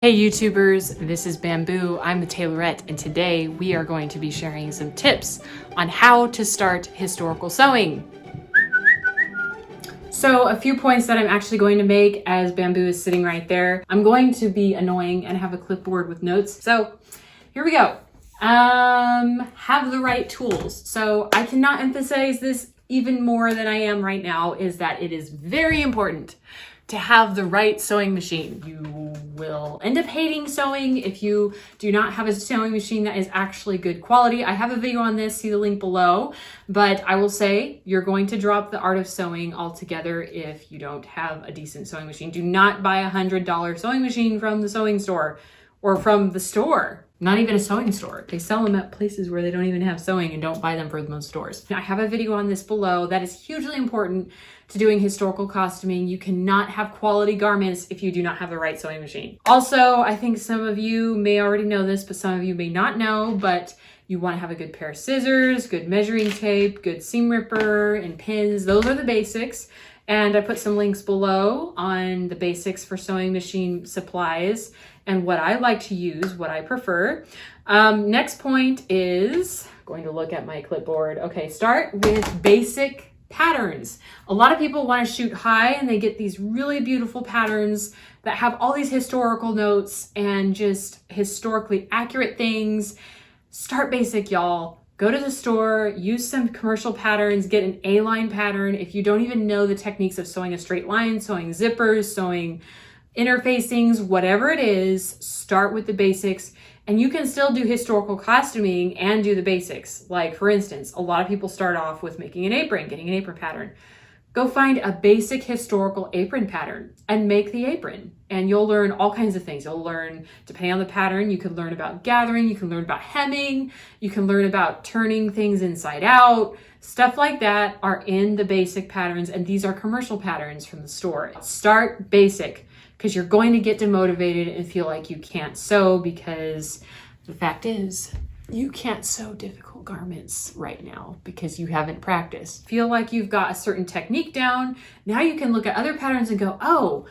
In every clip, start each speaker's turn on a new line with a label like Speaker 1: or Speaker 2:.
Speaker 1: Hey YouTubers, this is Bamboo. I'm the Tailorette, and today we are going to be sharing some tips on how to start historical sewing. So a few points that I'm actually going to make as Bamboo is sitting right there. I'm going to be annoying and have a clipboard with notes. So here we go. Have the right tools. So I cannot emphasize this even more than I am right now, is that it is very important to have the right sewing machine. You will end up hating sewing if you do not have a sewing machine that is actually good quality. I have a video on this, see the link below, but I will say you're going to drop the art of sewing altogether if you don't have a decent sewing machine. Do not buy a $100 sewing machine from the sewing store or from the store. Not even a sewing store. They sell them at places where they don't even have sewing, and don't buy them from most stores. I have a video on this below that is hugely important to doing historical costuming. You cannot have quality garments if you do not have the right sewing machine. Also, I think some of you may already know this, but some of you may not know, but you want to have a good pair of scissors, good measuring tape, good seam ripper, and pins. Those are the basics. And I put some links below on the basics for sewing machine supplies and what I like to use, what I prefer. Next point is going to look at my clipboard. Okay, start with basic patterns. A lot of people want to shoot high and they get these really beautiful patterns that have all these historical notes and just historically accurate things. Start basic, y'all. Go to the store, use some commercial patterns, get an A-line pattern. If you don't even know the techniques of sewing a straight line, sewing zippers, sewing interfacings, whatever it is, start with the basics. And you can still do historical costuming and do the basics. Like, for instance, a lot of people start off with making an apron, getting an apron pattern. Go find a basic historical apron pattern and make the apron. And you'll learn all kinds of things. You'll learn, depending on the pattern, you can learn about gathering, you can learn about hemming, you can learn about turning things inside out. Stuff like that are in the basic patterns, and these are commercial patterns from the store. Start basic, because you're going to get demotivated and feel like you can't sew, because the fact is, you can't sew difficult garments right now because you haven't practiced. Feel like you've got a certain technique down. Now you can look at other patterns and go, oh,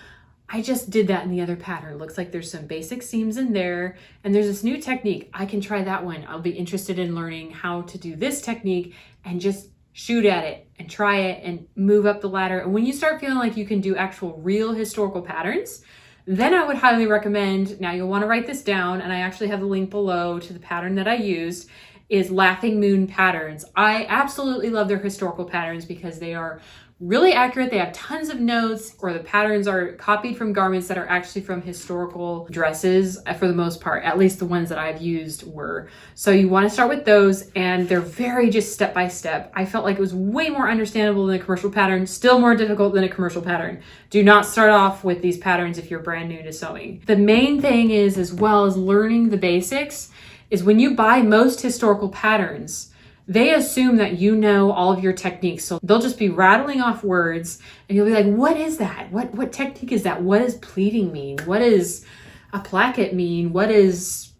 Speaker 1: I just did that in the other pattern. Looks like there's some basic seams in there, and there's this new technique. I can try that one. I'll be interested in learning how to do this technique and just shoot at it and try it and move up the ladder. And when you start feeling like you can do actual real historical patterns, then I would highly recommend, now you'll want to write this down, and I actually have the link below to the pattern that I used, is Laughing Moon Patterns. I absolutely love their historical patterns because they are really accurate. They have tons of notes, or the patterns are copied from garments that are actually from historical dresses for the most part. At least the ones that I've used were. So you want to start with those, and they're very just step by step. I felt like it was way more understandable than a commercial pattern, still more difficult than a commercial pattern. Do not start off with these patterns if you're brand new to sewing. The main thing is, as well as learning the basics, is when you buy most historical patterns, they assume that you know all of your techniques. So they'll just be rattling off words and you'll be like, what is that? What technique is that? What does pleating mean? What does a placket mean? What is,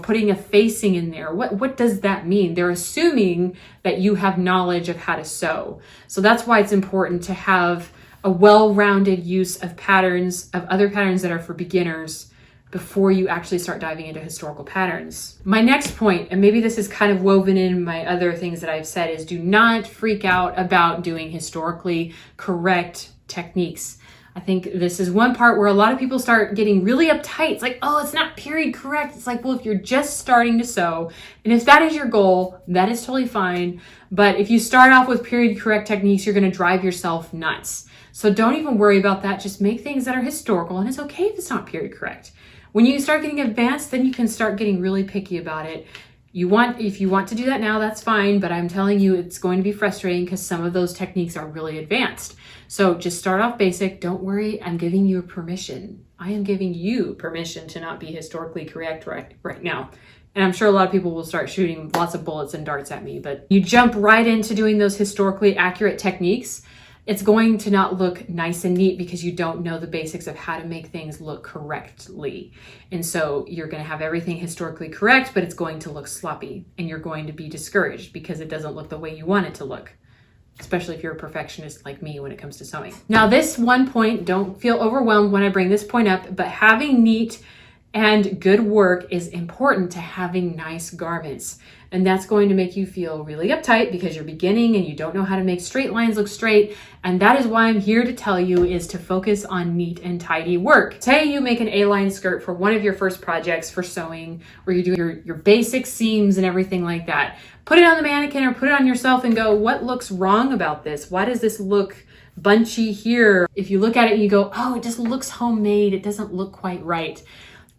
Speaker 1: putting a facing in there? What does that mean? They're assuming that you have knowledge of how to sew. So that's why it's important to have a well-rounded use of patterns, of other patterns that are for beginners, before you actually start diving into historical patterns. My next point, and maybe this is kind of woven in my other things that I've said, is do not freak out about doing historically correct techniques. I think this is one part where a lot of people start getting really uptight. It's like, oh, it's not period correct. It's like, well, if you're just starting to sew, and if that is your goal, that is totally fine. But if you start off with period correct techniques, you're gonna drive yourself nuts. So don't even worry about that. Just make things that are historical, and it's okay if it's not period correct. When you start getting advanced, then you can start getting really picky about it. If you want to do that now, that's fine, but I'm telling you, it's going to be frustrating because some of those techniques are really advanced. So just start off basic. Don't worry, I'm giving you permission. I am giving you permission to not be historically correct right now. And I'm sure a lot of people will start shooting lots of bullets and darts at me, but you jump right into doing those historically accurate techniques, it's going to not look nice and neat because you don't know the basics of how to make things look correctly. And so you're going to have everything historically correct, but it's going to look sloppy, and you're going to be discouraged because it doesn't look the way you want it to look, especially if you're a perfectionist like me when it comes to sewing. Now, this one point, don't feel overwhelmed when I bring this point up, but having neat And good work is important to having nice garments. And that's going to make you feel really uptight because you're beginning and you don't know how to make straight lines look straight. And that is why I'm here to tell you is to focus on neat and tidy work. Say you make an A-line skirt for one of your first projects for sewing, where you do your basic seams and everything like that. Put it on the mannequin or put it on yourself and go, what looks wrong about this? Why does this look bunchy here? If you look at it and you go, oh, it just looks homemade. It doesn't look quite right.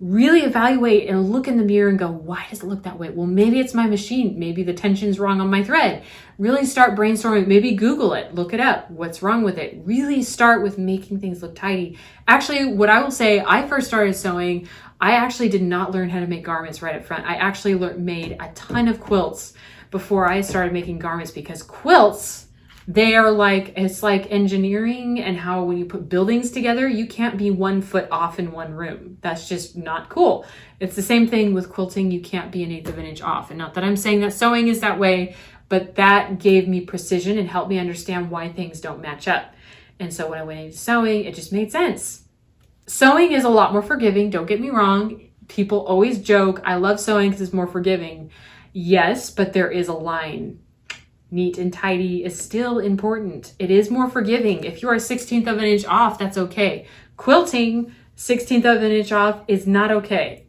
Speaker 1: Really evaluate and look in the mirror and go, why does it look that way? Well, maybe it's my machine. Maybe the tension's wrong on my thread. Really start brainstorming. Maybe Google it, look it up. What's wrong with it? Really start with making things look tidy. Actually, what I will say, I first started sewing, I actually did not learn how to make garments right up front. I actually made a ton of quilts before I started making garments, because quilts, they are like, it's like engineering and how when you put buildings together, you can't be 1 foot off in one room. That's just not cool. It's the same thing with quilting. You can't be 1/8 of an inch off. And not that I'm saying that sewing is that way, but that gave me precision and helped me understand why things don't match up. And so when I went into sewing, it just made sense. Sewing is a lot more forgiving. Don't get me wrong. People always joke, I love sewing because it's more forgiving. Yes, but there is a line. Neat and tidy is still important. It is more forgiving. If you are 1/16 of an inch off, that's okay. Quilting, 1/16 of an inch off is not okay.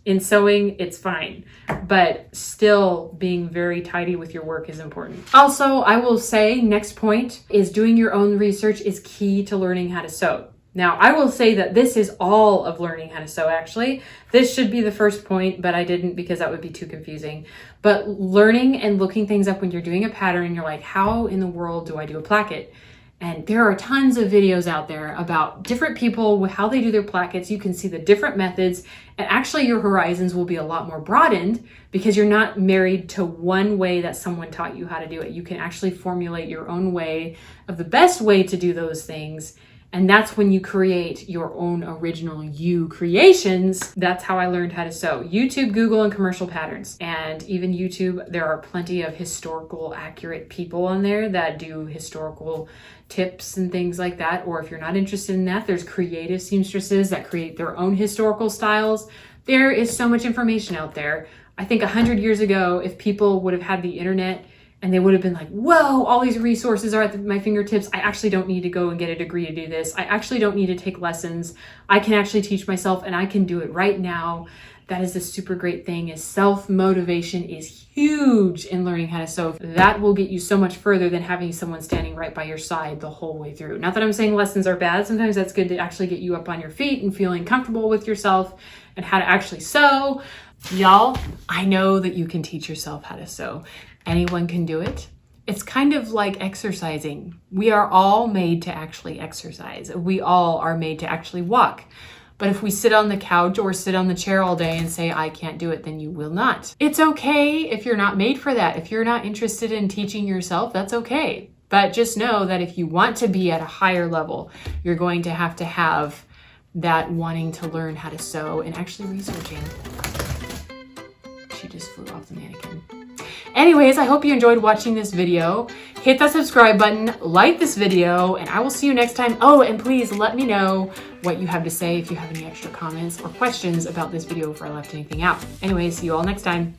Speaker 1: In sewing, it's fine, but still being very tidy with your work is important. Also, I will say, next point is doing your own research is key to learning how to sew. Now, I will say that this is all of learning how to sew, actually. This should be the first point, but I didn't because that would be too confusing. But learning and looking things up when you're doing a pattern, you're like, how in the world do I do a placket? And there are tons of videos out there about different people, how they do their plackets. You can see the different methods, and actually your horizons will be a lot more broadened because you're not married to one way that someone taught you how to do it. You can actually formulate your own way of the best way to do those things. And that's when you create your own original you creations. That's how I learned how to sew. YouTube, Google, and commercial patterns. And even YouTube, there are plenty of historical accurate people on there that do historical tips and things like that. Or if you're not interested in that, there's creative seamstresses that create their own historical styles. There is so much information out there. I think 100 years ago, if people would have had the internet, and they would have been like, whoa, all these resources are at my fingertips. I actually don't need to go and get a degree to do this. I actually don't need to take lessons. I can actually teach myself and I can do it right now. That is the super great thing, is self-motivation is huge in learning how to sew. That will get you so much further than having someone standing right by your side the whole way through. Not that I'm saying lessons are bad. Sometimes that's good to actually get you up on your feet and feeling comfortable with yourself and how to actually sew. Y'all, I know that you can teach yourself how to sew. Anyone can do it. It's kind of like exercising. We are all made to actually exercise. We all are made to actually walk. But if we sit on the couch or sit on the chair all day and say, I can't do it, then you will not. It's okay if you're not made for that. If you're not interested in teaching yourself, that's okay. But just know that if you want to be at a higher level, you're going to have that wanting to learn how to sew and actually researching. She just flew off the mannequin. Anyways, I hope you enjoyed watching this video. Hit that subscribe button, like this video, and I will see you next time. Oh, and please let me know what you have to say if you have any extra comments or questions about this video if I left anything out. Anyways, see you all next time.